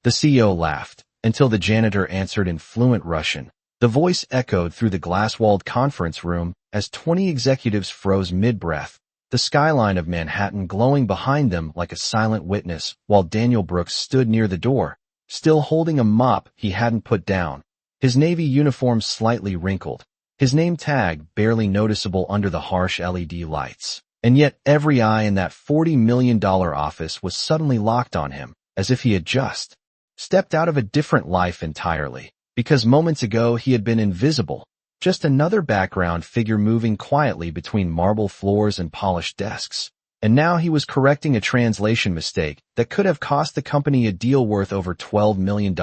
The CEO laughed, until the janitor answered in fluent Russian. The voice echoed through the glass-walled conference room as 20 executives froze mid-breath, the skyline of Manhattan glowing behind them like a silent witness, while Daniel Brooks stood near the door, still holding a mop he hadn't put down, his navy uniform slightly wrinkled, his name tag barely noticeable under the harsh LED lights. And yet every eye in that $40 million office was suddenly locked on him, as if he had just stepped out of a different life entirely, because moments ago he had been invisible, just another background figure moving quietly between marble floors and polished desks. And now he was correcting a translation mistake that could have cost the company a deal worth over $12 million,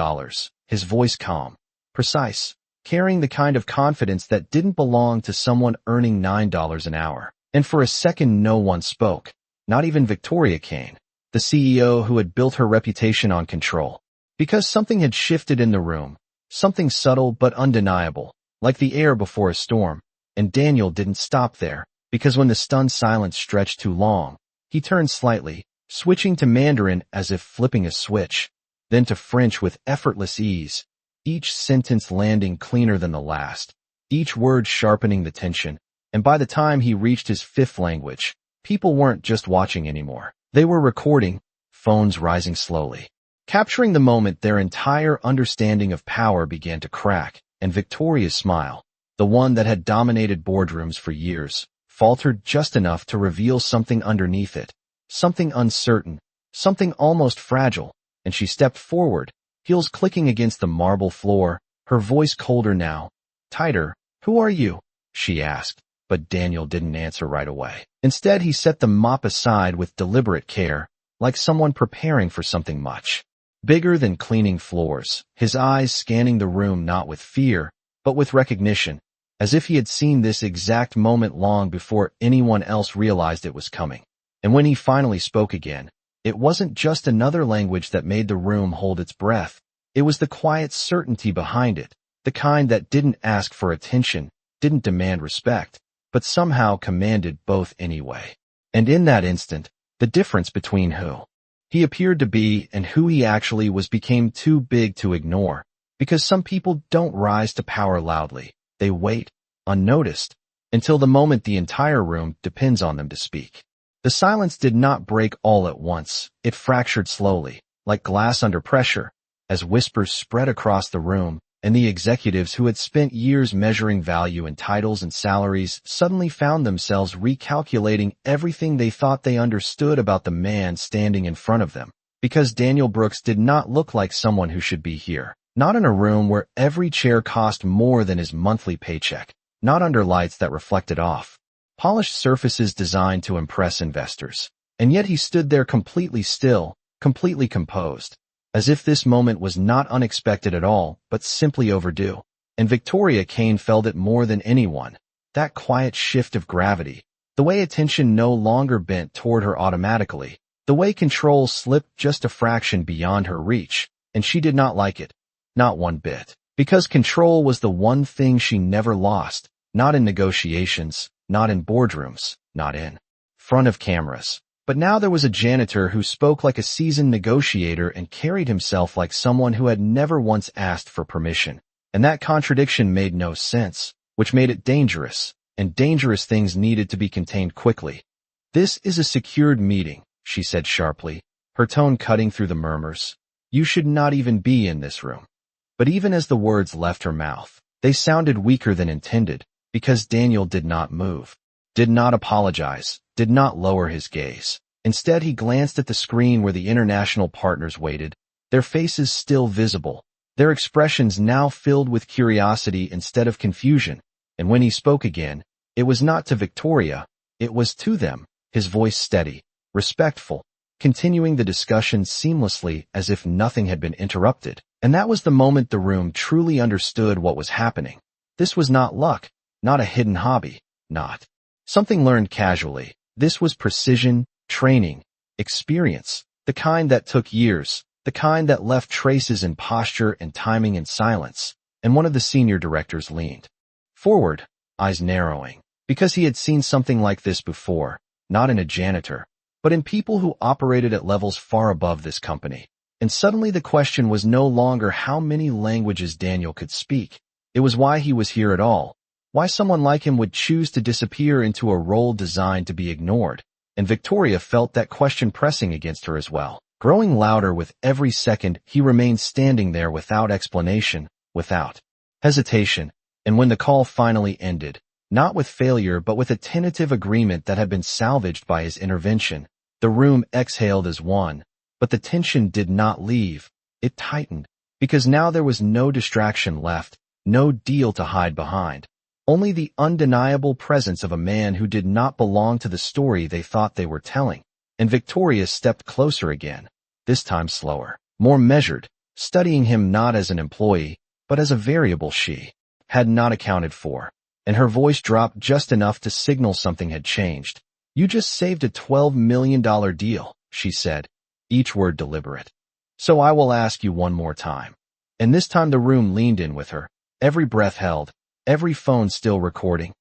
his voice calm, precise, carrying the kind of confidence that didn't belong to someone earning $9 an hour. And for a second no one spoke, not even Victoria Kane, the CEO who had built her reputation on control. Because something had shifted in the room, something subtle but undeniable, like the air before a storm. And Daniel didn't stop there, because when the stunned silence stretched too long, he turned slightly, switching to Mandarin as if flipping a switch, then to French with effortless ease, each sentence landing cleaner than the last, each word sharpening the tension. And by the time he reached his fifth language, people weren't just watching anymore. They were recording, phones rising slowly. Capturing the moment, their entire understanding of power began to crack, and Victoria's smile, the one that had dominated boardrooms for years, faltered just enough to reveal something underneath it, something uncertain, something almost fragile, and she stepped forward, heels clicking against the marble floor, her voice colder now, tighter. "Who are you?" she asked, but Daniel didn't answer right away. Instead, he set the mop aside with deliberate care, like someone preparing for something much bigger than cleaning floors, his eyes scanning the room not with fear, but with recognition, as if he had seen this exact moment long before anyone else realized it was coming. And when he finally spoke again, it wasn't just another language that made the room hold its breath. It was the quiet certainty behind it, the kind that didn't ask for attention, didn't demand respect, but somehow commanded both anyway. And in that instant, the difference between who he appeared to be and who he actually was became too big to ignore, because some people don't rise to power loudly. They wait, unnoticed, until the moment the entire room depends on them to speak. The silence did not break all at once. It fractured slowly, like glass under pressure, as whispers spread across the room, and the executives who had spent years measuring value in titles and salaries suddenly found themselves recalculating everything they thought they understood about the man standing in front of them. Because Daniel Brooks did not look like someone who should be here, not in a room where every chair cost more than his monthly paycheck, not under lights that reflected off polished surfaces designed to impress investors. And yet he stood there completely still, completely composed, as if this moment was not unexpected at all, but simply overdue. And Victoria Kane felt it more than anyone, that quiet shift of gravity, the way attention no longer bent toward her automatically, the way control slipped just a fraction beyond her reach, and she did not like it, not one bit, because control was the one thing she never lost, not in negotiations, not in boardrooms, not in front of cameras. But now there was a janitor who spoke like a seasoned negotiator and carried himself like someone who had never once asked for permission. And that contradiction made no sense, which made it dangerous, and dangerous things needed to be contained quickly. "This is a secured meeting," she said sharply, her tone cutting through the murmurs. "You should not even be in this room." But even as the words left her mouth, they sounded weaker than intended, because Daniel did not move, did not apologize, did not lower his gaze. Instead, he glanced at the screen where the international partners waited, their faces still visible, their expressions now filled with curiosity instead of confusion. And when he spoke again, it was not to Victoria, it was to them, his voice steady, respectful, continuing the discussion seamlessly as if nothing had been interrupted. And that was the moment the room truly understood what was happening. This was not luck, not a hidden hobby, not something learned casually. This was precision, training, experience, the kind that took years, the kind that left traces in posture and timing and silence. And one of the senior directors leaned forward, eyes narrowing, because he had seen something like this before, not in a janitor, but in people who operated at levels far above this company. And suddenly the question was no longer how many languages Daniel could speak. It was why he was here at all. Why someone like him would choose to disappear into a role designed to be ignored. And Victoria felt that question pressing against her as well. Growing louder with every second, he remained standing there without explanation, without hesitation. And when the call finally ended, not with failure but with a tentative agreement that had been salvaged by his intervention, the room exhaled as one. But the tension did not leave. It tightened, because now there was no distraction left, no deal to hide behind. Only the undeniable presence of a man who did not belong to the story they thought they were telling. And Victoria stepped closer again, this time slower, more measured, studying him not as an employee, but as a variable she had not accounted for. And her voice dropped just enough to signal something had changed. "You just saved a $12 million deal," she said, each word deliberate. "So I will ask you one more time." And this time the room leaned in with her, every breath held, every phone still recording.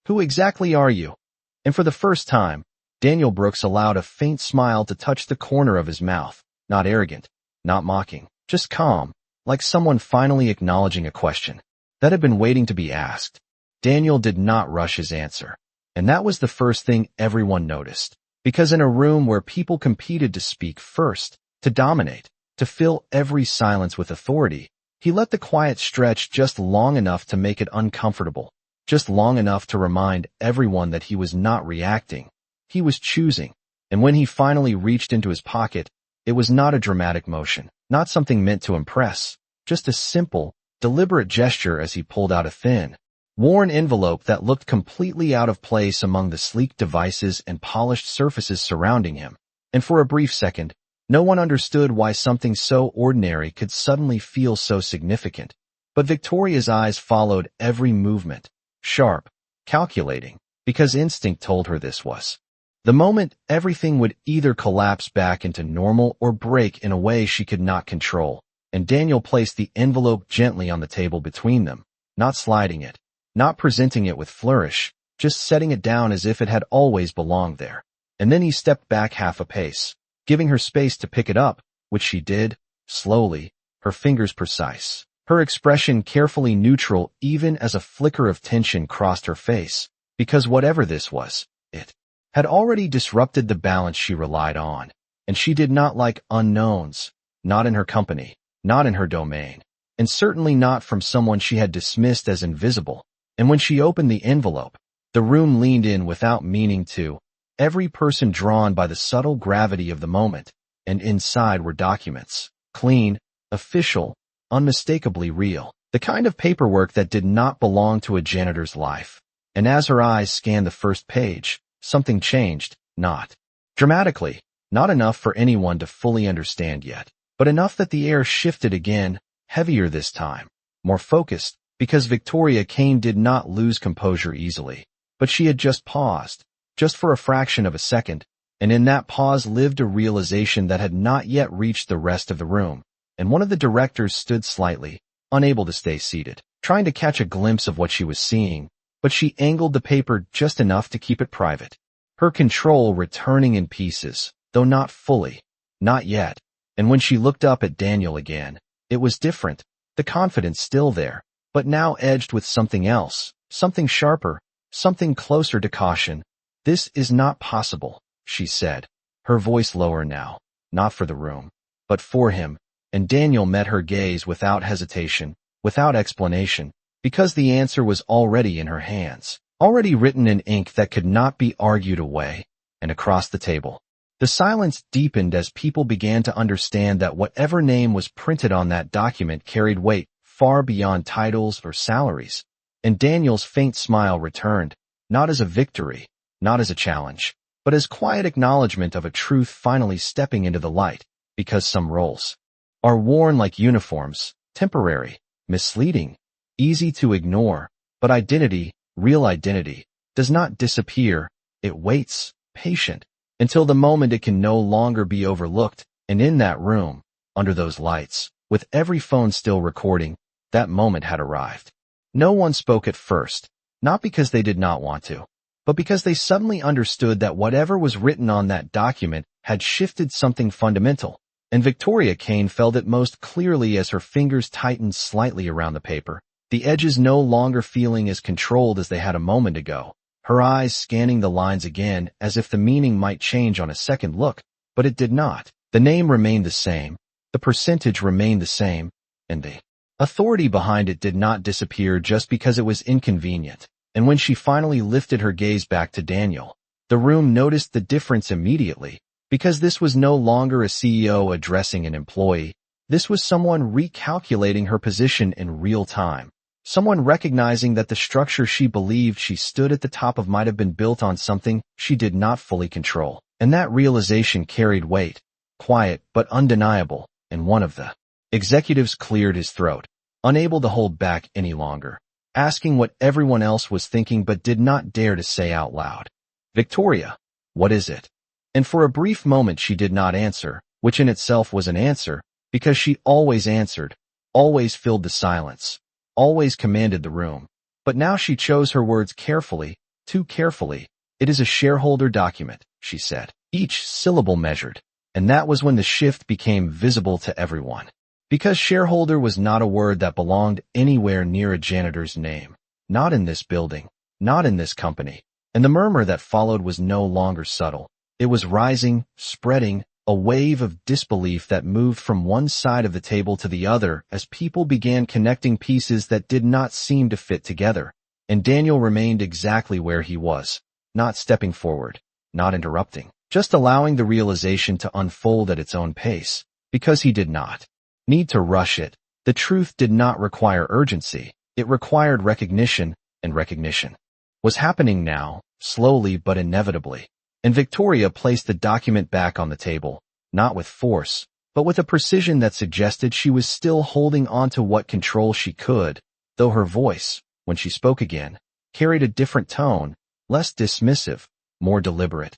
"Who exactly are you?" And for the first time, Daniel Brooks allowed a faint smile to touch the corner of his mouth, not arrogant, not mocking, just calm, like someone finally acknowledging a question that had been waiting to be asked. Daniel did not rush his answer. And that was the first thing everyone noticed. Because in a room where people competed to speak first, to dominate, to fill every silence with authority, he let the quiet stretch just long enough to make it uncomfortable, just long enough to remind everyone that he was not reacting. He was choosing. And when he finally reached into his pocket, it was not a dramatic motion, not something meant to impress, just a simple, deliberate gesture as he pulled out a thin, worn envelope that looked completely out of place among the sleek devices and polished surfaces surrounding him. And for a brief second, no one understood why something so ordinary could suddenly feel so significant. But Victoria's eyes followed every movement, sharp, calculating, because instinct told her this was the moment everything would either collapse back into normal or break in a way she could not control. And Daniel placed the envelope gently on the table between them, not sliding it, not presenting it with flourish, just setting it down as if it had always belonged there. And then he stepped back half a pace, giving her space to pick it up, which she did, slowly, her fingers precise, her expression carefully neutral even as a flicker of tension crossed her face, because whatever this was, it had already disrupted the balance she relied on. And she did not like unknowns, not in her company, not in her domain, and certainly not from someone she had dismissed as invisible. And when she opened the envelope, the room leaned in without meaning to, every person drawn by the subtle gravity of the moment, and inside were documents, clean, official, unmistakably real, the kind of paperwork that did not belong to a janitor's life. And as her eyes scanned the first page, something changed, not dramatically, not enough for anyone to fully understand yet, but enough that the air shifted again, heavier this time, more focused, because Victoria Kane did not lose composure easily. But she had just paused, just for a fraction of a second, and in that pause lived a realization that had not yet reached the rest of the room. And one of the directors stood slightly, unable to stay seated, trying to catch a glimpse of what she was seeing, but she angled the paper just enough to keep it private. Her control returning in pieces, though not fully, not yet. And when she looked up at Daniel again, it was different, the confidence still there, but now edged with something else, something sharper, something closer to caution. "This is not possible," she said, her voice lower now, not for the room, but for him. And Daniel met her gaze without hesitation, without explanation, because the answer was already in her hands, already written in ink that could not be argued away. And across the table, the silence deepened as people began to understand that whatever name was printed on that document carried weight far beyond titles or salaries. And Daniel's faint smile returned, not as a victory, not as a challenge, but as quiet acknowledgement of a truth finally stepping into the light, because some roles are worn like uniforms, temporary, misleading, easy to ignore, but identity, real identity, does not disappear. It waits, patient, until the moment it can no longer be overlooked. And in that room, under those lights, with every phone still recording, that moment had arrived. No one spoke at first, not because they did not want to, but because they suddenly understood that whatever was written on that document had shifted something fundamental. and Victoria Kane felt it most clearly as her fingers tightened slightly around the paper, the edges no longer feeling as controlled as they had a moment ago, her eyes scanning the lines again as if the meaning might change on a second look, but it did not. The name remained the same, the percentage remained the same, and the authority behind it did not disappear just because it was inconvenient. And when she finally lifted her gaze back to Daniel, the room noticed the difference immediately, because this was no longer a CEO addressing an employee. This was someone recalculating her position in real time. Someone recognizing that the structure she believed she stood at the top of might have been built on something she did not fully control. And that realization carried weight, quiet but undeniable, and one of the executives cleared his throat, unable to hold back any longer, asking what everyone else was thinking but did not dare to say out loud. "Victoria, what is it?" And for a brief moment she did not answer, which in itself was an answer, because she always answered, always filled the silence, always commanded the room. But now she chose her words carefully, too carefully. "It is a shareholder document," she said, each syllable measured. And that was when the shift became visible to everyone. Because shareholder was not a word that belonged anywhere near a janitor's name. Not in this building, not in this company. And the murmur that followed was no longer subtle. It was rising, spreading, a wave of disbelief that moved from one side of the table to the other as people began connecting pieces that did not seem to fit together. And Daniel remained exactly where he was, not stepping forward, not interrupting, just allowing the realization to unfold at its own pace, because he did not need to rush it. The truth did not require urgency. It required recognition, and recognition was happening now, slowly but inevitably. And Victoria placed the document back on the table, not with force, but with a precision that suggested she was still holding on to what control she could, though her voice, when she spoke again, carried a different tone, less dismissive, more deliberate.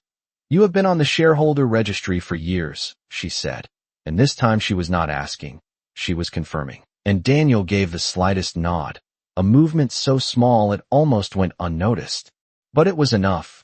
"You have been on the shareholder registry for years," she said, and this time she was not asking, she was confirming. And Daniel gave the slightest nod, a movement so small it almost went unnoticed. But it was enough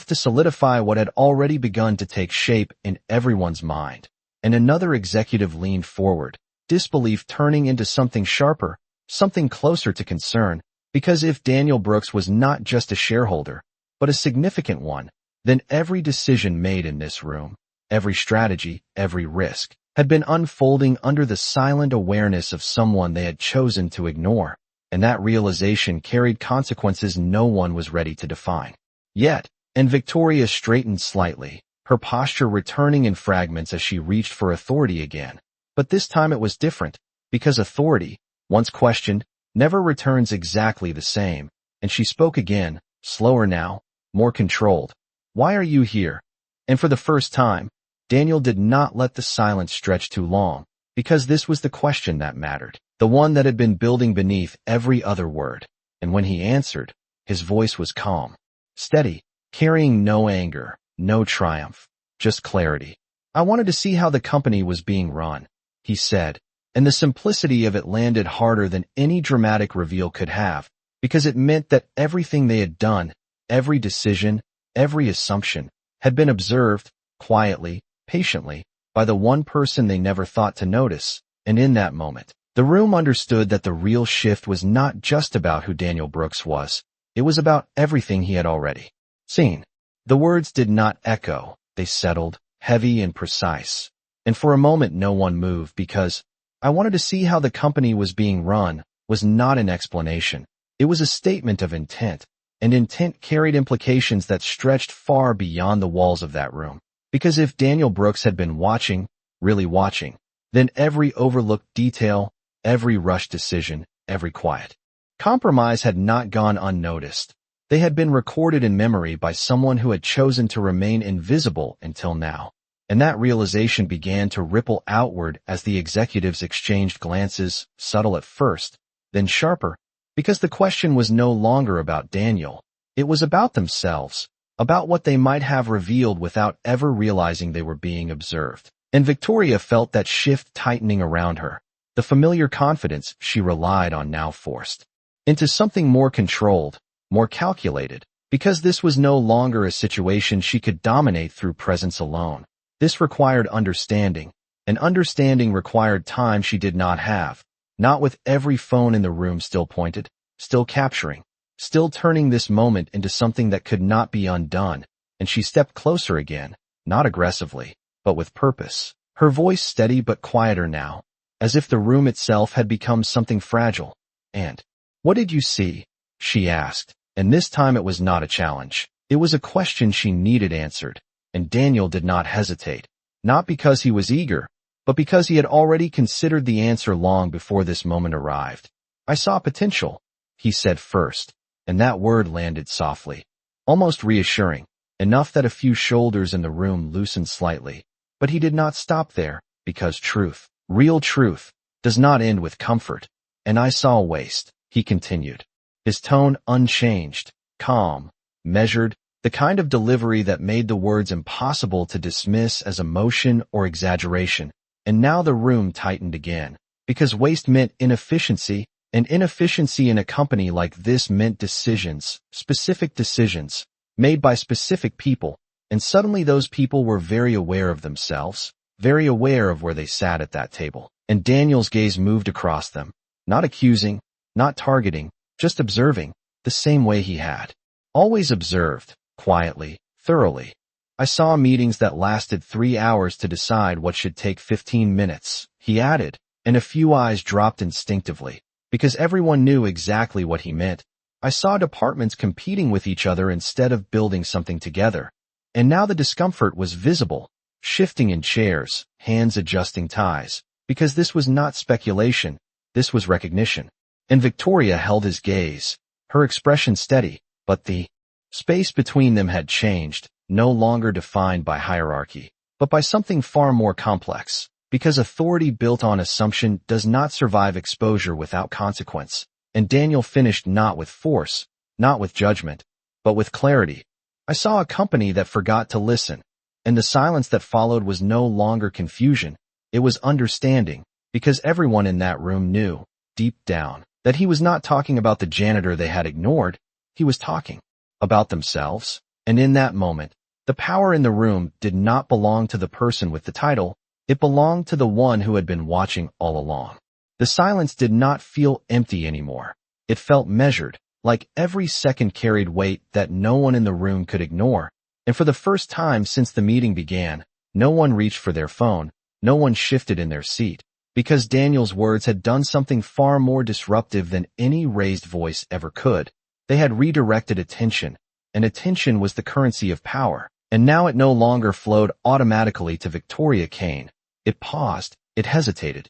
to solidify what had already begun to take shape in everyone's mind. And another executive leaned forward, disbelief turning into something sharper, something closer to concern, because if Daniel Brooks was not just a shareholder, but a significant one, then every decision made in this room, every strategy, every risk, had been unfolding under the silent awareness of someone they had chosen to ignore, and that realization carried consequences no one was ready to define. Yet, and Victoria straightened slightly, her posture returning in fragments as she reached for authority again. But this time it was different, because authority, once questioned, never returns exactly the same, and she spoke again, slower now, more controlled. "Why are you here?" And for the first time, Daniel did not let the silence stretch too long, because this was the question that mattered, the one that had been building beneath every other word. And when he answered, his voice was calm, steady, carrying no anger, no triumph, just clarity. "I wanted to see how the company was being run," he said, and the simplicity of it landed harder than any dramatic reveal could have, because it meant that everything they had done, every decision, every assumption, had been observed, quietly, patiently, by the one person they never thought to notice. And in that moment, the room understood that the real shift was not just about who Daniel Brooks was. It was about everything he had already seen. The words did not echo, they settled, heavy and precise. And for a moment no one moved, because "I wanted to see how the company was being run" was not an explanation. It was a statement of intent, and intent carried implications that stretched far beyond the walls of that room. Because if Daniel Brooks had been watching, really watching, then every overlooked detail, every rushed decision, every quiet compromise had not gone unnoticed. They had been recorded in memory by someone who had chosen to remain invisible until now. And that realization began to ripple outward as the executives exchanged glances, subtle at first, then sharper, because the question was no longer about Daniel. It was about themselves, about what they might have revealed without ever realizing they were being observed. And Victoria felt that shift tightening around her, the familiar confidence she relied on now forced into something more controlled, more calculated, because this was no longer a situation she could dominate through presence alone. This required understanding, And understanding required time she did not have, not with every phone in the room still pointed, still capturing, still turning this moment into something that could not be undone, and she stepped closer again, not aggressively, but with purpose. Her voice steady but quieter now, as if the room itself had become something fragile. And, "What did you see?" she asked, and this time it was not a challenge. It was a question she needed answered, and Daniel did not hesitate, not because he was eager, but because he had already considered the answer long before this moment arrived. "I saw potential," he said first, and that word landed softly, almost reassuring, enough that a few shoulders in the room loosened slightly. But he did not stop there, because truth, real truth, does not end with comfort. "And I saw waste," he continued, his tone unchanged, calm, measured, the kind of delivery that made the words impossible to dismiss as emotion or exaggeration. And now the room tightened again, because waste meant inefficiency, and inefficiency in a company like this meant decisions, specific decisions, made by specific people, and suddenly those people were very aware of themselves, very aware of where they sat at that table. And Daniel's gaze moved across them, not accusing, not targeting, just observing, the same way he had always observed, quietly, thoroughly. "I saw meetings that lasted 3 hours to decide what should take 15 minutes, he added, and a few eyes dropped instinctively, because everyone knew exactly what he meant. "I saw departments competing with each other instead of building something together." And now the discomfort was visible, shifting in chairs, hands adjusting ties, because this was not speculation, this was recognition. And Victoria held his gaze, her expression steady, but the space between them had changed, no longer defined by hierarchy, but by something far more complex, because authority built on assumption does not survive exposure without consequence. And Daniel finished not with force, not with judgment, but with clarity. "I saw a company that forgot to listen," and the silence that followed was no longer confusion, it was understanding, because everyone in that room knew, deep down, that he was not talking about the janitor they had ignored, he was talking about themselves. And in that moment, the power in the room did not belong to the person with the title, it belonged to the one who had been watching all along. The silence did not feel empty anymore. It felt measured, like every second carried weight that no one in the room could ignore. And for the first time since the meeting began, no one reached for their phone, no one shifted in their seat, because Daniel's words had done something far more disruptive than any raised voice ever could. They had redirected attention, and attention was the currency of power. And now it no longer flowed automatically to Victoria Kane. It paused, it hesitated,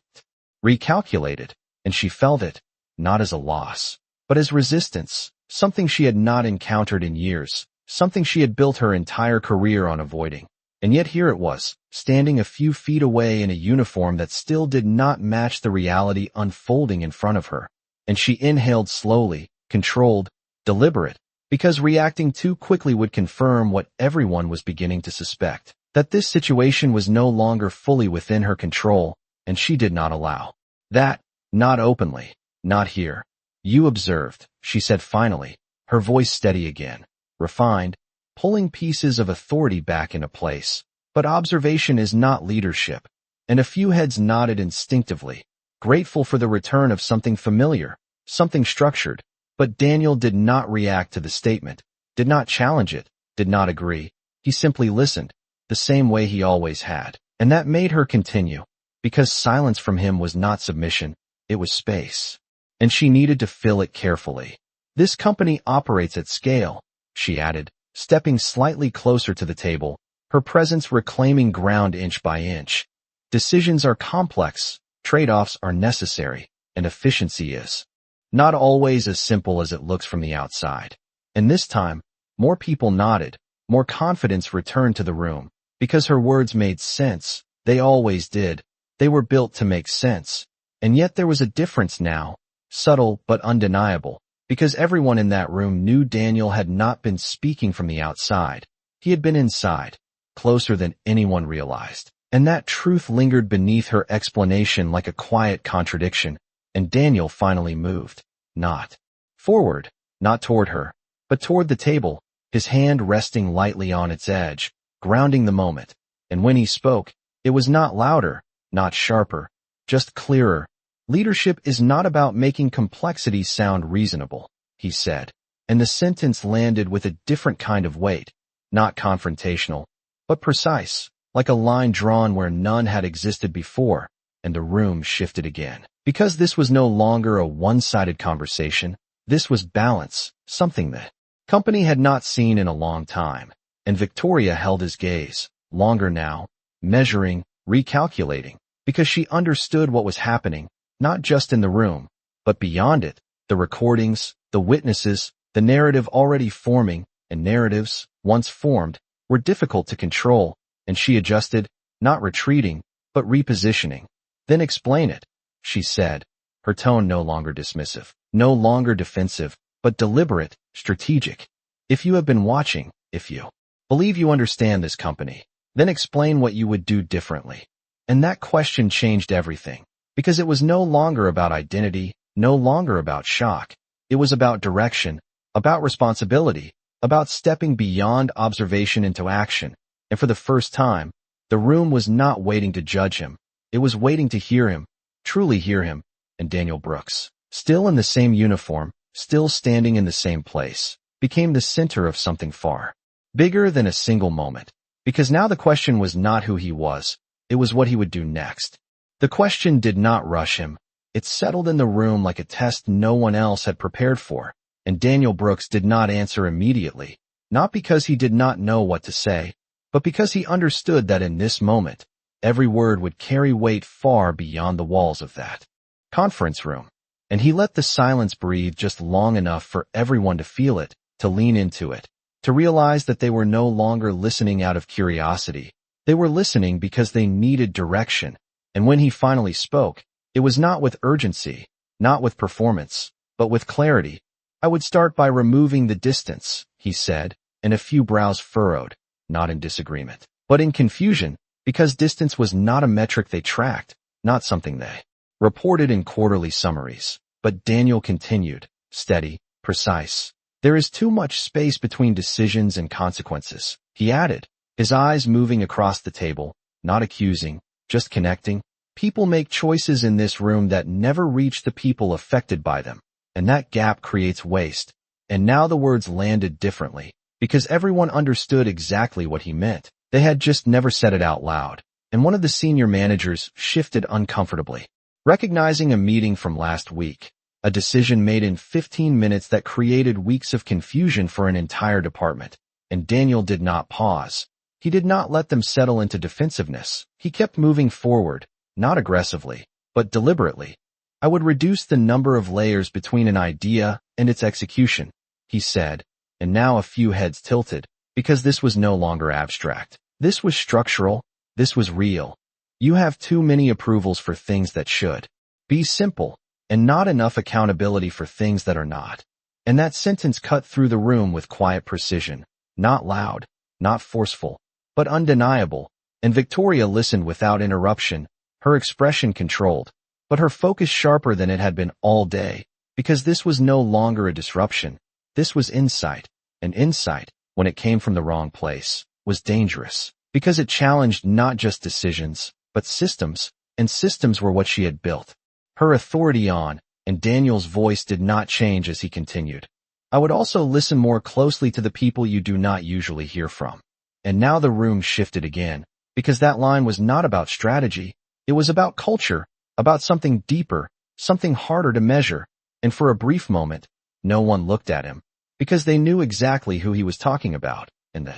recalculated, and she felt it, not as a loss, but as resistance, something she had not encountered in years, something she had built her entire career on avoiding. And yet here it was, standing a few feet away in a uniform that still did not match the reality unfolding in front of her. And she inhaled slowly, controlled, deliberate, because reacting too quickly would confirm what everyone was beginning to suspect, that this situation was no longer fully within her control, and she did not allow that, not openly, not here. "You observed," she said finally, her voice steady again, refined, pulling pieces of authority back into place. "But observation is not leadership." And a few heads nodded instinctively, grateful for the return of something familiar, something structured. But Daniel did not react to the statement, did not challenge it, did not agree. He simply listened, the same way he always had. And that made her continue, because silence from him was not submission, it was space. And she needed to fill it carefully. "This company operates at scale," she added, stepping slightly closer to the table, her presence reclaiming ground inch by inch. "Decisions are complex, trade-offs are necessary, and efficiency is not always as simple as it looks from the outside." And this time, more people nodded, more confidence returned to the room, because her words made sense. They always did. They were built to make sense. And yet there was a difference now, subtle but undeniable, because everyone in that room knew Daniel had not been speaking from the outside. He had been inside, closer than anyone realized. And that truth lingered beneath her explanation like a quiet contradiction. And Daniel finally moved, not forward, not toward her, but toward the table, his hand resting lightly on its edge, grounding the moment. And when he spoke, it was not louder, not sharper, just clearer. Leadership is not about making complexity sound reasonable, he said, and the sentence landed with a different kind of weight, not confrontational, but precise, like a line drawn where none had existed before, and the room shifted again. Because this was no longer a one-sided conversation, this was balance, something the company had not seen in a long time, and Victoria held his gaze, longer now, measuring, recalculating, because she understood what was happening, not just in the room, but beyond it, the recordings, the witnesses, the narrative already forming, and narratives, once formed, were difficult to control, and she adjusted, not retreating, but repositioning. Then explain it, she said, her tone no longer dismissive, no longer defensive, but deliberate, strategic. If you have been watching, if you believe you understand this company, then explain what you would do differently. And that question changed everything, because it was no longer about identity, no longer about shock. It was about direction, about responsibility, about stepping beyond observation into action. And for the first time, the room was not waiting to judge him. It was waiting to hear him, truly hear him. And Daniel Brooks, still in the same uniform, still standing in the same place, became the center of something far bigger than a single moment. Because now the question was not who he was, it was what he would do next. The question did not rush him. It settled in the room like a test no one else had prepared for. And Daniel Brooks did not answer immediately, not because he did not know what to say, but because he understood that in this moment, every word would carry weight far beyond the walls of that conference room. And he let the silence breathe just long enough for everyone to feel it, to lean into it, to realize that they were no longer listening out of curiosity. They were listening because they needed direction. And when he finally spoke, it was not with urgency, not with performance, but with clarity. I would start by removing the distance, he said, and a few brows furrowed, not in disagreement, but in confusion, because distance was not a metric they tracked, not something they reported in quarterly summaries. But Daniel continued, steady, precise. There is too much space between decisions and consequences, he added, his eyes moving across the table, not accusing, just connecting. People make choices in this room that never reach the people affected by them, and that gap creates waste. And now the words landed differently, because everyone understood exactly what he meant. They had just never said it out loud, and one of the senior managers shifted uncomfortably, recognizing a meeting from last week, a decision made in 15 minutes that created weeks of confusion for an entire department. And Daniel did not pause. He did not let them settle into defensiveness. He kept moving forward, not aggressively, but deliberately. I would reduce the number of layers between an idea and its execution, he said, and now a few heads tilted, because this was no longer abstract. This was structural. This was real. You have too many approvals for things that should be simple, and not enough accountability for things that are not. And that sentence cut through the room with quiet precision, not loud, not forceful, but undeniable. And Victoria listened without interruption, her expression controlled, but her focus sharper than it had been all day, because this was no longer a disruption. This was insight, and insight, when it came from the wrong place, was dangerous, because it challenged not just decisions, but systems, and systems were what she had built her authority on. And Daniel's voice did not change as he continued. I would also listen more closely to the people you do not usually hear from. And now the room shifted again, because that line was not about strategy. It was about culture, about something deeper, something harder to measure. And for a brief moment, no one looked at him, because they knew exactly who he was talking about, and the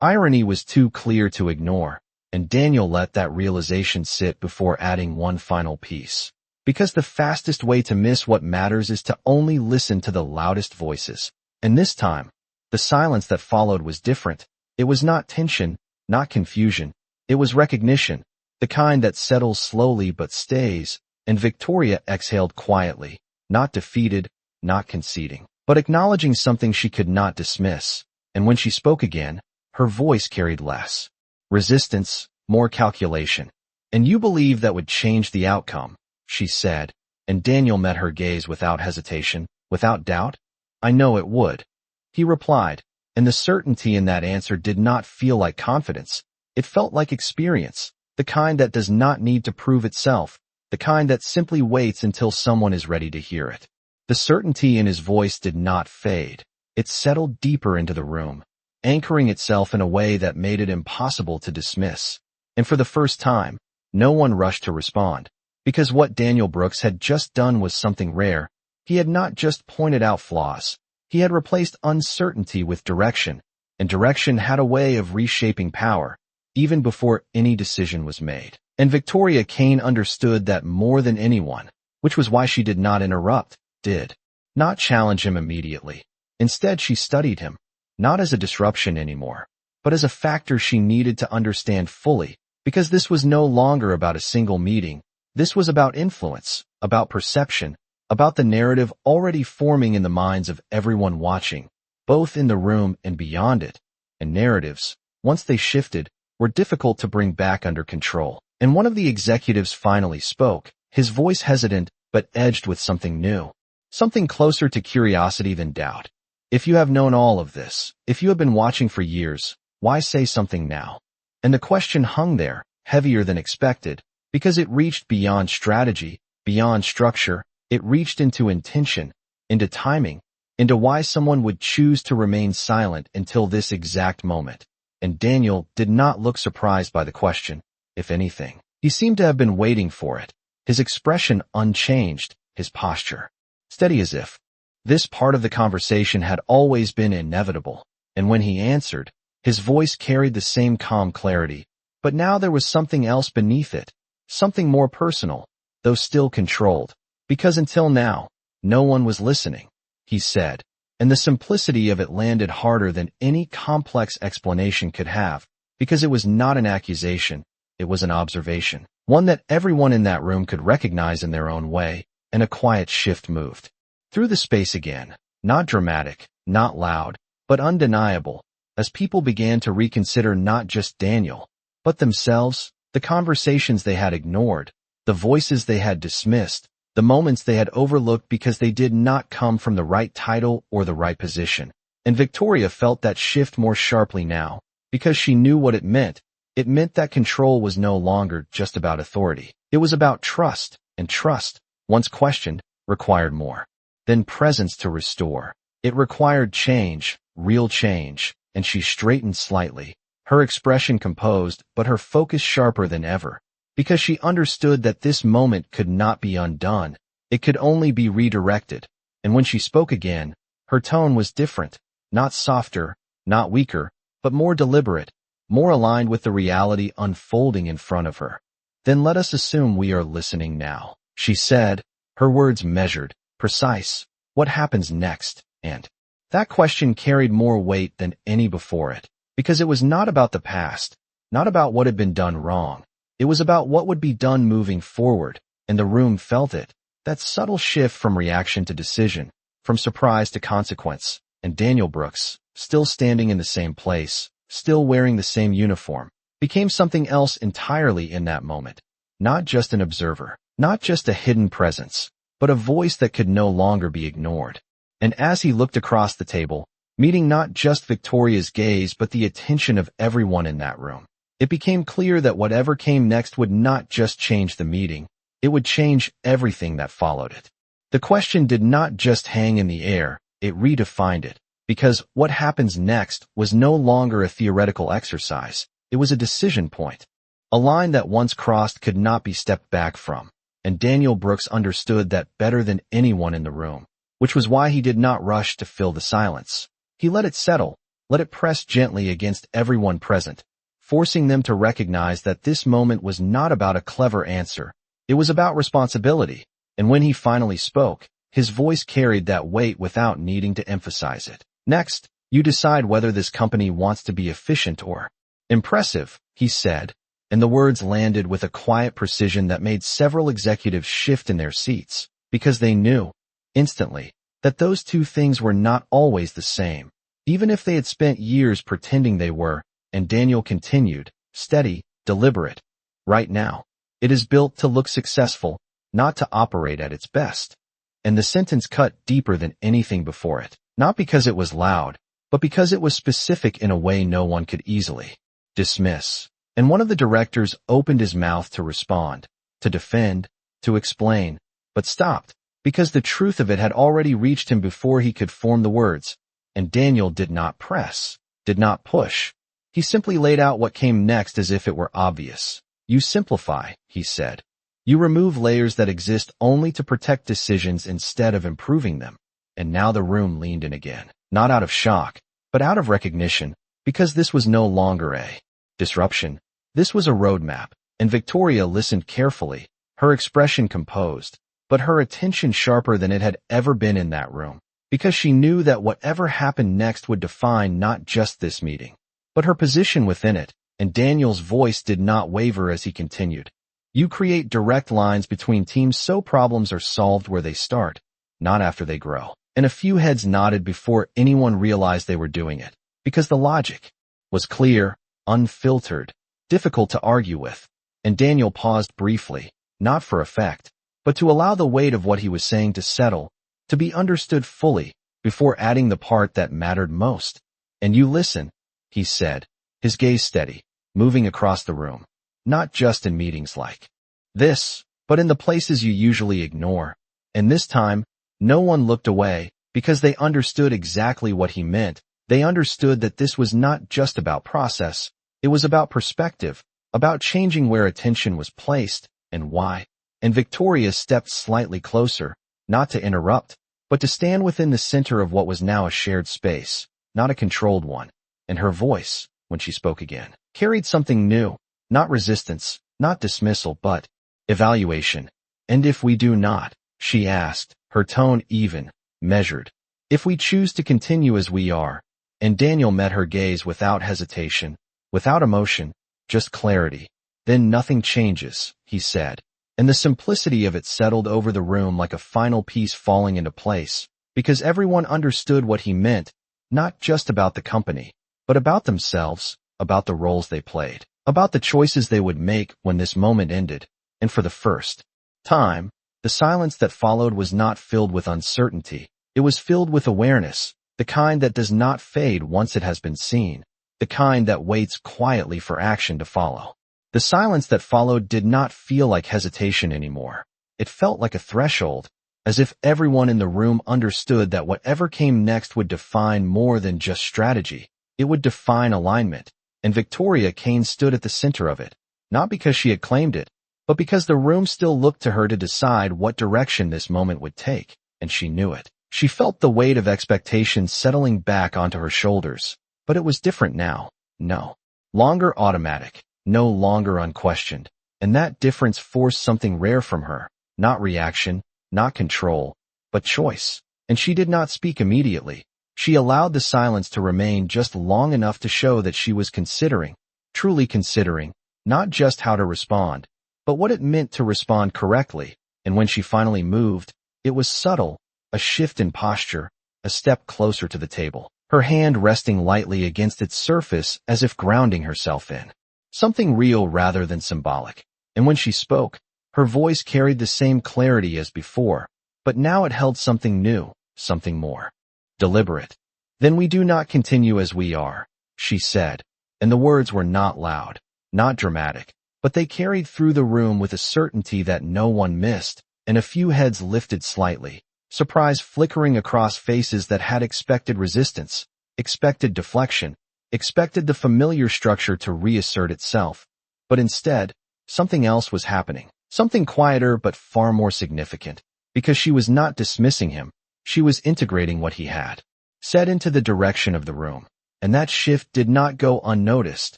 irony was too clear to ignore. And Daniel let that realization sit before adding one final piece. Because the fastest way to miss what matters is to only listen to the loudest voices. And this time, the silence that followed was different. It was not tension, not confusion. It was recognition, the kind that settles slowly but stays. And Victoria exhaled quietly, not defeated, not conceding, but acknowledging something she could not dismiss. And when she spoke again, her voice carried less resistance, more calculation. And you believe that would change the outcome, she said, and Daniel met her gaze without hesitation, without doubt. I know it would, he replied, and the certainty in that answer did not feel like confidence. It felt like experience, the kind that does not need to prove itself, the kind that simply waits until someone is ready to hear it. The certainty in his voice did not fade. It settled deeper into the room, anchoring itself in a way that made it impossible to dismiss. And for the first time, no one rushed to respond, because what Daniel Brooks had just done was something rare. He had not just pointed out flaws. He had replaced uncertainty with direction, and direction had a way of reshaping power, even before any decision was made. And Victoria Kane understood that more than anyone, which was why she did not interrupt, did not challenge him immediately. Instead, she studied him, not as a disruption anymore, but as a factor she needed to understand fully, because this was no longer about a single meeting. This was about influence, about perception, about the narrative already forming in the minds of everyone watching, both in the room and beyond it. And narratives, once they shifted, were difficult to bring back under control. And one of the executives finally spoke, his voice hesitant but edged with something new, something closer to curiosity than doubt. If you have known all of this, if you have been watching for years, why say something now? And the question hung there, heavier than expected, because it reached beyond strategy, beyond structure. It reached into intention, into timing, into why someone would choose to remain silent until this exact moment. And Daniel did not look surprised by the question. If anything, he seemed to have been waiting for it, his expression unchanged, his posture steady, as if this part of the conversation had always been inevitable. And when he answered, his voice carried the same calm clarity, but now there was something else beneath it, something more personal, though still controlled. Because until now, no one was listening, he said, and the simplicity of it landed harder than any complex explanation could have, because it was not an accusation, it was an observation, one that everyone in that room could recognize in their own way, and a quiet shift moved through the space again, not dramatic, not loud, but undeniable, as people began to reconsider not just Daniel, but themselves, the conversations they had ignored, the voices they had dismissed, the moments they had overlooked because they did not come from the right title or the right position. And Victoria felt that shift more sharply now, because she knew what it meant. It meant that control was no longer just about authority. It was about trust, and trust, once questioned, required more than presence to restore. It required change, real change, and she straightened slightly, her expression composed but her focus sharper than ever. Because she understood that this moment could not be undone, it could only be redirected. And when she spoke again, her tone was different, not softer, not weaker, but more deliberate, more aligned with the reality unfolding in front of her. Then let us assume we are listening now, she said, her words measured, precise. What happens next? And that question carried more weight than any before it, because it was not about the past, not about what had been done wrong. It was about what would be done moving forward, and the room felt it, that subtle shift from reaction to decision, from surprise to consequence. And Daniel Brooks, still standing in the same place, still wearing the same uniform, became something else entirely in that moment. Not just an observer, not just a hidden presence, but a voice that could no longer be ignored. And as he looked across the table, meeting not just Victoria's gaze but the attention of everyone in that room, it became clear that whatever came next would not just change the meeting, it would change everything that followed it. The question did not just hang in the air, it redefined it, because what happens next was no longer a theoretical exercise, it was a decision point. A line that once crossed could not be stepped back from, and Daniel Brooks understood that better than anyone in the room, which was why he did not rush to fill the silence. He let it settle, let it press gently against everyone present, forcing them to recognize that this moment was not about a clever answer, it was about responsibility. And when he finally spoke, his voice carried that weight without needing to emphasize it. Next, you decide whether this company wants to be efficient or impressive, he said, and the words landed with a quiet precision that made several executives shift in their seats, because they knew, instantly, that those two things were not always the same, even if they had spent years pretending they were. And Daniel continued, steady, deliberate. Right now, it is built to look successful, not to operate at its best. And the sentence cut deeper than anything before it, not because it was loud, but because it was specific in a way no one could easily dismiss. and one of the directors opened his mouth to respond, to defend, to explain, but stopped, because the truth of it had already reached him before he could form the words. And Daniel did not press, did not push. He simply laid out what came next as if it were obvious. You simplify, he said. You remove layers that exist only to protect decisions instead of improving them. And now the room leaned in again, not out of shock, but out of recognition, because this was no longer a disruption. This was a roadmap, and Victoria listened carefully, her expression composed, but her attention sharper than it had ever been in that room, because she knew that whatever happened next would define not just this meeting, but her position within it, and Daniel's voice did not waver as he continued. You create direct lines between teams so problems are solved where they start, not after they grow. And a few heads nodded before anyone realized they were doing it, because the logic was clear, unfiltered, difficult to argue with, and Daniel paused briefly, not for effect, but to allow the weight of what he was saying to settle, to be understood fully, before adding the part that mattered most. And you listen, he said, his gaze steady, moving across the room, not just in meetings like this, but in the places you usually ignore. And this time, no one looked away, because they understood exactly what he meant. They understood that this was not just about process, it was about perspective, about changing where attention was placed, and why. And Victoria stepped slightly closer, not to interrupt, but to stand within the center of what was now a shared space, not a controlled one. And her voice, when she spoke again, carried something new, not resistance, not dismissal, but evaluation. And if we do not, she asked, her tone even, measured. If we choose to continue as we are, and Daniel met her gaze without hesitation, without emotion, just clarity, then nothing changes, he said. And the simplicity of it settled over the room like a final piece falling into place, because everyone understood what he meant, not just about the company, but about themselves, about the roles they played, about the choices they would make when this moment ended. And for the first time, the silence that followed was not filled with uncertainty. It was filled with awareness, the kind that does not fade once it has been seen, the kind that waits quietly for action to follow. The silence that followed did not feel like hesitation anymore. It felt like a threshold, as if everyone in the room understood that whatever came next would define more than just strategy. It would define alignment, and Victoria Kane stood at the center of it, not because she had claimed it, but because the room still looked to her to decide what direction this moment would take, and she knew it. She felt the weight of expectations settling back onto her shoulders, but it was different now. No longer automatic, no longer unquestioned, and that difference forced something rare from her, not reaction, not control, but choice. And she did not speak immediately. She allowed the silence to remain just long enough to show that she was considering, truly considering, not just how to respond, but what it meant to respond correctly. And when she finally moved, it was subtle, a shift in posture, a step closer to the table, her hand resting lightly against its surface as if grounding herself in something real rather than symbolic. And when she spoke, her voice carried the same clarity as before, but now it held something new, something more deliberate. Then we do not continue as we are, she said, and the words were not loud, not dramatic, but they carried through the room with a certainty that no one missed, and a few heads lifted slightly, surprise flickering across faces that had expected resistance, expected deflection, expected the familiar structure to reassert itself. But instead, something else was happening, something quieter but far more significant, because she was not dismissing him, she was integrating what he had said into the direction of the room. And that shift did not go unnoticed,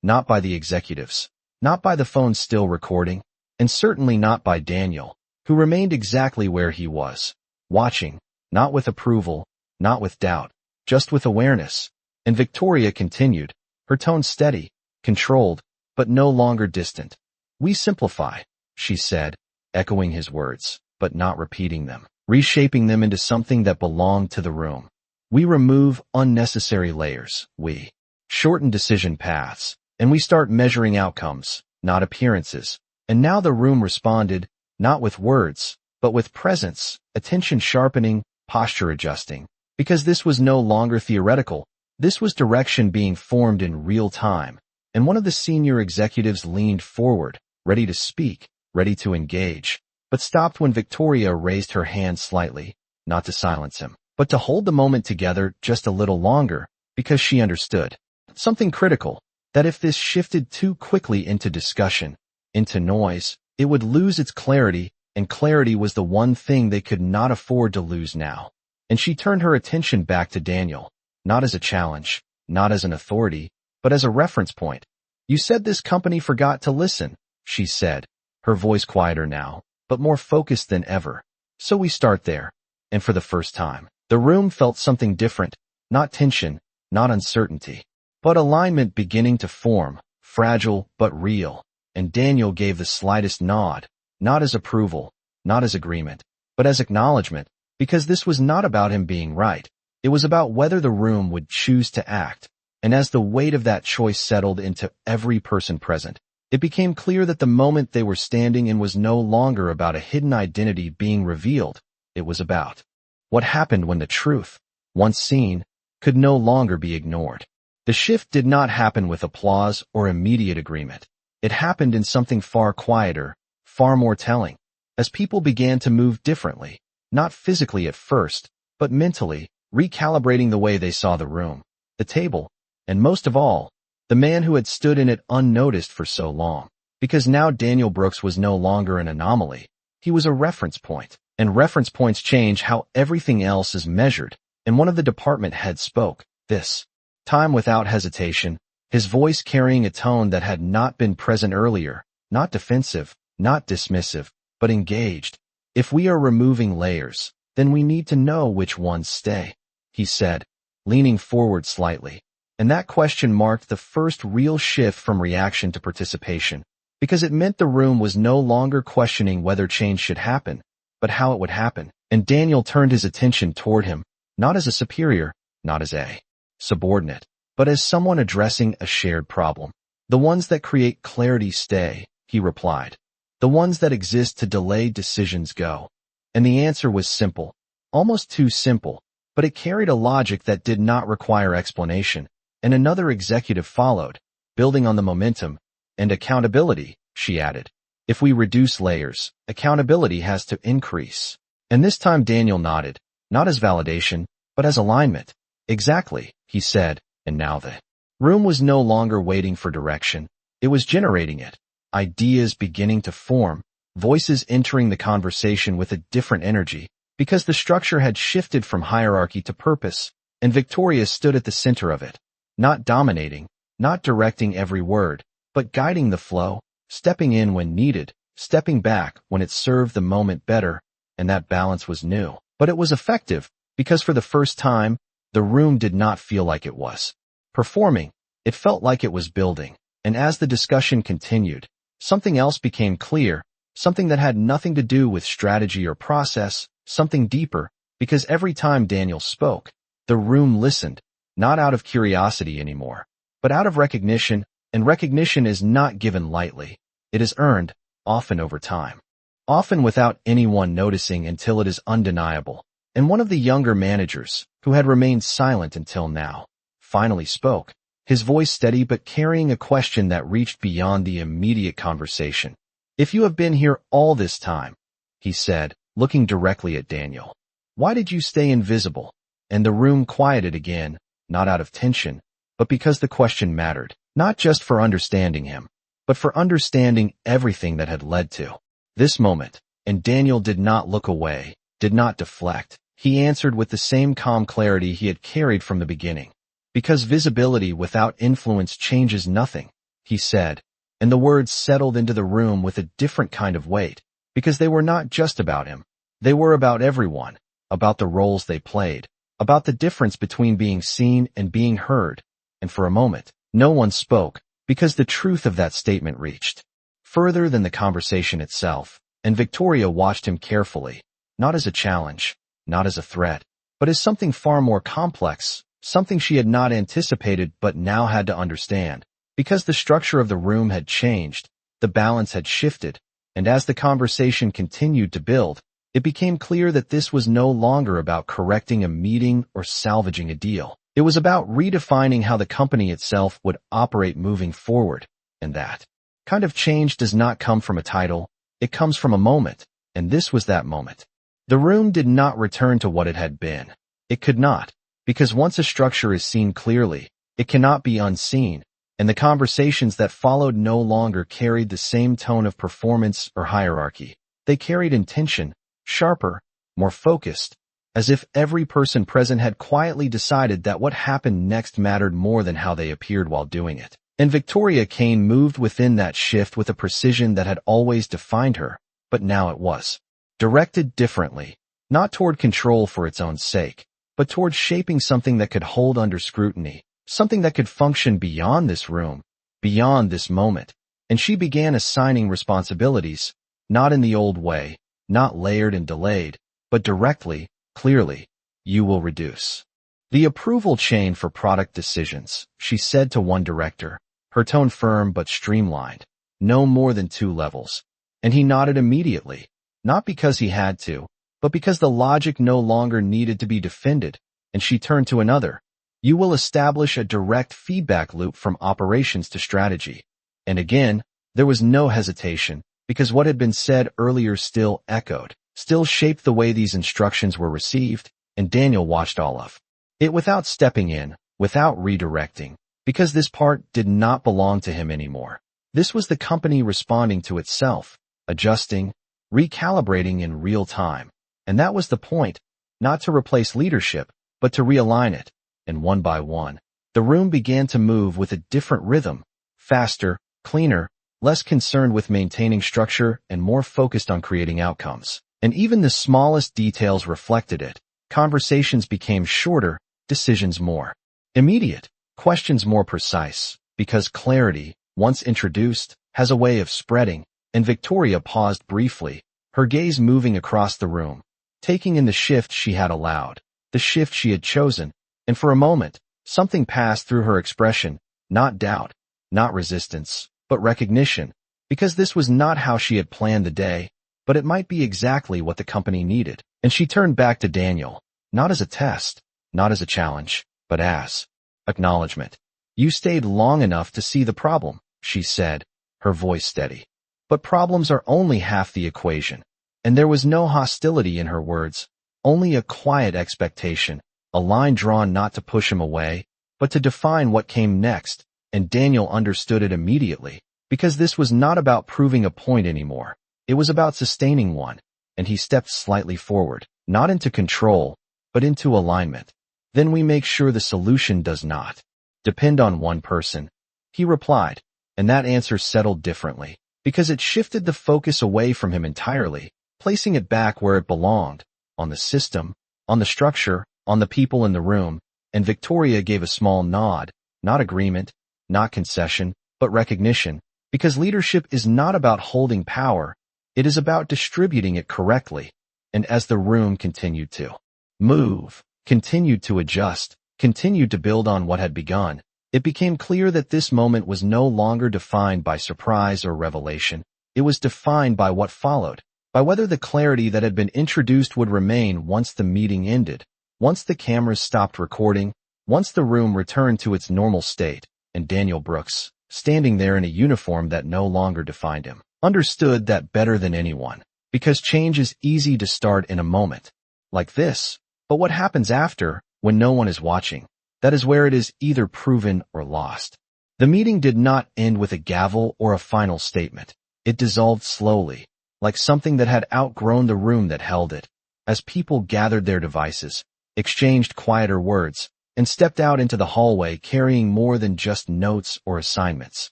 not by the executives, not by the phone still recording, and certainly not by Daniel, who remained exactly where he was, watching, not with approval, not with doubt, just with awareness. And Victoria continued, her tone steady, controlled, but no longer distant. We simplify, she said, echoing his words, but not repeating them, reshaping them into something that belonged to the room. We remove unnecessary layers, we shorten decision paths, and we start measuring outcomes, not appearances. And now the room responded, not with words, but with presence, attention sharpening, posture adjusting. Because this was no longer theoretical, this was direction being formed in real time. and one of the senior executives leaned forward, ready to speak, ready to engage, but stopped when Victoria raised her hand slightly, not to silence him, but to hold the moment together just a little longer, because she understood something critical, that if this shifted too quickly into discussion, into noise, it would lose its clarity, and clarity was the one thing they could not afford to lose now. And she turned her attention back to Daniel, not as a challenge, not as an authority, but as a reference point. "You said this company forgot to listen," she said, her voice quieter now, but more focused than ever. "So we start there." And for the first time, the room felt something different, not tension, not uncertainty, but alignment beginning to form, fragile but real. And Daniel gave the slightest nod, not as approval, not as agreement, but as acknowledgement, because this was not about him being right. It was about whether the room would choose to act. And as the weight of that choice settled into every person present, it became clear that the moment they were standing in was no longer about a hidden identity being revealed. It was about what happened when the truth, once seen, could no longer be ignored. The shift did not happen with applause or immediate agreement. It happened in something far quieter, far more telling, as people began to move differently, not physically at first, but mentally, recalibrating the way they saw the room, the table, and most of all, the man who had stood in it unnoticed for so long. Because now Daniel Brooks was no longer an anomaly. He was a reference point, and reference points change how everything else is measured. And one of the department heads spoke, this time without hesitation, his voice carrying a tone that had not been present earlier, not defensive, not dismissive, but engaged. "If we are removing layers, then we need to know which ones stay," he said, leaning forward slightly. And that question marked the first real shift from reaction to participation, because it meant the room was no longer questioning whether change should happen, but how it would happen. And Daniel turned his attention toward him, not as a superior, not as a subordinate, but as someone addressing a shared problem. "The ones that create clarity stay," he replied. "The ones that exist to delay decisions go." And the answer was simple, almost too simple, but it carried a logic that did not require explanation. And another executive followed, building on the momentum. "And accountability," she added. "If we reduce layers, accountability has to increase." And this time Daniel nodded, not as validation, but as alignment. "Exactly," he said, and now the room was no longer waiting for direction. It was generating it. Ideas beginning to form, voices entering the conversation with a different energy, because the structure had shifted from hierarchy to purpose, and Victoria stood at the center of it. Not dominating, not directing every word, but guiding the flow, stepping in when needed, stepping back when it served the moment better, and that balance was new. But it was effective, because for the first time, the room did not feel like it was performing. It felt like it was building. And as the discussion continued, something else became clear, something that had nothing to do with strategy or process, something deeper, because every time Daniel spoke, the room listened. Not out of curiosity anymore, but out of recognition, and recognition is not given lightly. It is earned, often over time. Often without anyone noticing until it is undeniable. And one of the younger managers, who had remained silent until now, finally spoke, his voice steady but carrying a question that reached beyond the immediate conversation. "If you have been here all this time," he said, looking directly at Daniel, "why did you stay invisible?" And the room quieted again. Not out of tension, but because the question mattered, not just for understanding him, but for understanding everything that had led to this moment. And Daniel did not look away, did not deflect. He answered with the same calm clarity he had carried from the beginning. "Because visibility without influence changes nothing," he said, and the words settled into the room with a different kind of weight, because they were not just about him. They were about everyone, about the roles they played, about the difference between being seen and being heard. And for a moment, no one spoke, because the truth of that statement reached further than the conversation itself, and Victoria watched him carefully, not as a challenge, not as a threat, but as something far more complex, something she had not anticipated but now had to understand, because the structure of the room had changed, the balance had shifted, and as the conversation continued to build, it became clear that this was no longer about correcting a meeting or salvaging a deal. It was about redefining how the company itself would operate moving forward, and that kind of change does not come from a title, it comes from a moment, and this was that moment. The room did not return to what it had been. It could not, because once a structure is seen clearly, it cannot be unseen, and the conversations that followed no longer carried the same tone of performance or hierarchy. They carried intention, sharper, more focused, as if every person present had quietly decided that what happened next mattered more than how they appeared while doing it. And Victoria Kane moved within that shift with a precision that had always defined her, but now it was directed differently, not toward control for its own sake, but toward shaping something that could hold under scrutiny, something that could function beyond this room, beyond this moment. And she began assigning responsibilities, not in the old way, not layered and delayed, but directly, clearly. You will reduce the approval chain for product decisions, she said to one director, her tone firm but streamlined. No more than 2 levels. And he nodded immediately, not because he had to, but because the logic no longer needed to be defended. And she turned to another. You will establish a direct feedback loop from operations to strategy. And again, there was no hesitation, because what had been said earlier still echoed, still shaped the way these instructions were received, and Daniel watched all of it without stepping in, without redirecting, because this part did not belong to him anymore. This was the company responding to itself, adjusting, recalibrating in real time. And that was the point, not to replace leadership, but to realign it. And one by one, the room began to move with a different rhythm, faster, cleaner, less concerned with maintaining structure and more focused on creating outcomes. And even the smallest details reflected it. Conversations became shorter, decisions more immediate, questions more precise, because clarity, once introduced, has a way of spreading. And Victoria paused briefly, her gaze moving across the room, taking in the shift she had allowed, the shift she had chosen. And for a moment, something passed through her expression, not doubt, not resistance, but recognition, because this was not how she had planned the day, but it might be exactly what the company needed. And she turned back to Daniel, not as a test, not as a challenge, but as acknowledgement. You stayed long enough to see the problem, she said, her voice steady. But problems are only half the equation. And there was no hostility in her words, only a quiet expectation, a line drawn not to push him away, but to define what came next. And Daniel understood it immediately, because this was not about proving a point anymore. It was about sustaining one. And he stepped slightly forward, not into control, but into alignment. Then we make sure the solution does not depend on one person, he replied, and that answer settled differently, because it shifted the focus away from him entirely, placing it back where it belonged, on the system, on the structure, on the people in the room. And Victoria gave a small nod, not agreement, not concession, but recognition, because leadership is not about holding power, it is about distributing it correctly. And as the room continued to move, continued to adjust, continued to build on what had begun, it became clear that this moment was no longer defined by surprise or revelation. It was defined by what followed, by whether the clarity that had been introduced would remain once the meeting ended, once the cameras stopped recording, once the room returned to its normal state. And Daniel Brooks, standing there in a uniform that no longer defined him, understood that better than anyone, because change is easy to start in a moment like this. But what happens after, when no one is watching, that is where it is either proven or lost. The meeting did not end with a gavel or a final statement. It dissolved slowly, like something that had outgrown the room that held it, as people gathered their devices, exchanged quieter words, and stepped out into the hallway carrying more than just notes or assignments,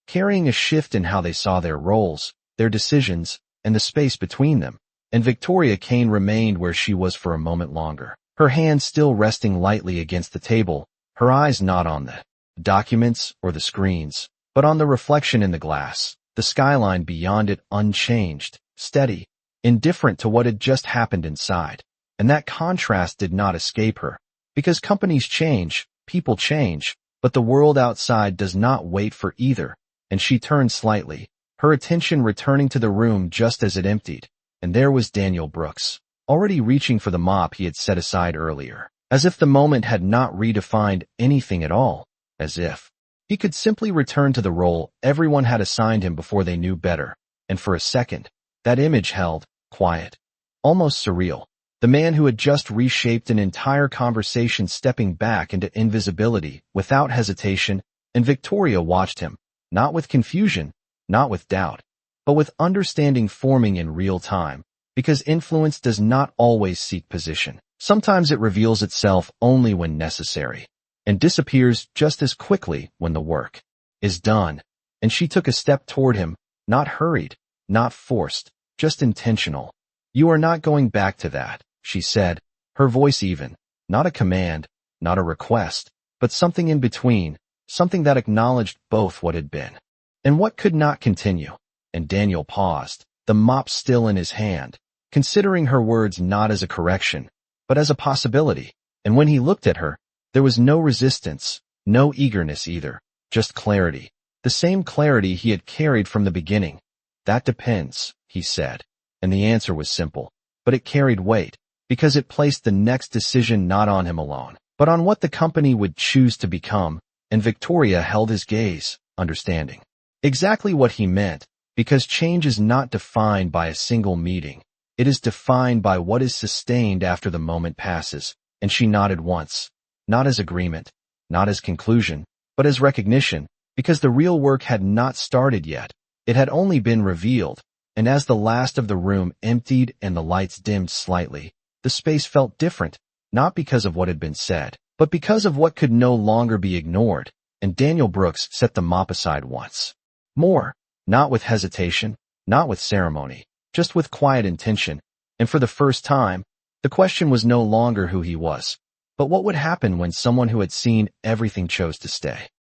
carrying a shift in how they saw their roles, their decisions, and the space between them. And Victoria Kane remained where she was for a moment longer, her hand still resting lightly against the table, her eyes not on the documents or the screens, but on the reflection in the glass, the skyline beyond it unchanged, steady, indifferent to what had just happened inside. And that contrast did not escape her, because companies change, people change, but the world outside does not wait for either. And she turned slightly, her attention returning to the room just as it emptied. And there was Daniel Brooks, already reaching for the mop he had set aside earlier. as if the moment had not redefined anything at all, as if he could simply return to the role everyone had assigned him before they knew better. And for a second, that image held, quiet, almost surreal, the man who had just reshaped an entire conversation stepping back into invisibility without hesitation, and Victoria watched him, not with confusion, not with doubt, but with understanding forming in real time, because influence does not always seek position. Sometimes it reveals itself only when necessary, and disappears just as quickly when the work is done. And she took a step toward him, not hurried, not forced, just intentional. "You are not going back to that," she said, her voice even, not a command, not a request, but something in between, something that acknowledged both what had been and what could not continue. And Daniel paused, the mop still in his hand, considering her words not as a correction, but as a possibility. And when he looked at her, there was no resistance, no eagerness either, just clarity, the same clarity he had carried from the beginning. "That depends," he said. And the answer was simple, but it carried weight, because it placed the next decision not on him alone, but on what the company would choose to become. And Victoria held his gaze, understanding exactly what he meant, because change is not defined by a single meeting. It is defined by what is sustained after the moment passes. And she nodded once, not as agreement, not as conclusion, but as recognition, because the real work had not started yet. It had only been revealed. And as the last of the room emptied and the lights dimmed slightly, the space felt different, not because of what had been said, but because of what could no longer be ignored. And Daniel Brooks set the mop aside once more, not with hesitation, not with ceremony, just with quiet intention. And for the first time, the question was no longer who he was, but what would happen when someone who had seen everything chose to stay.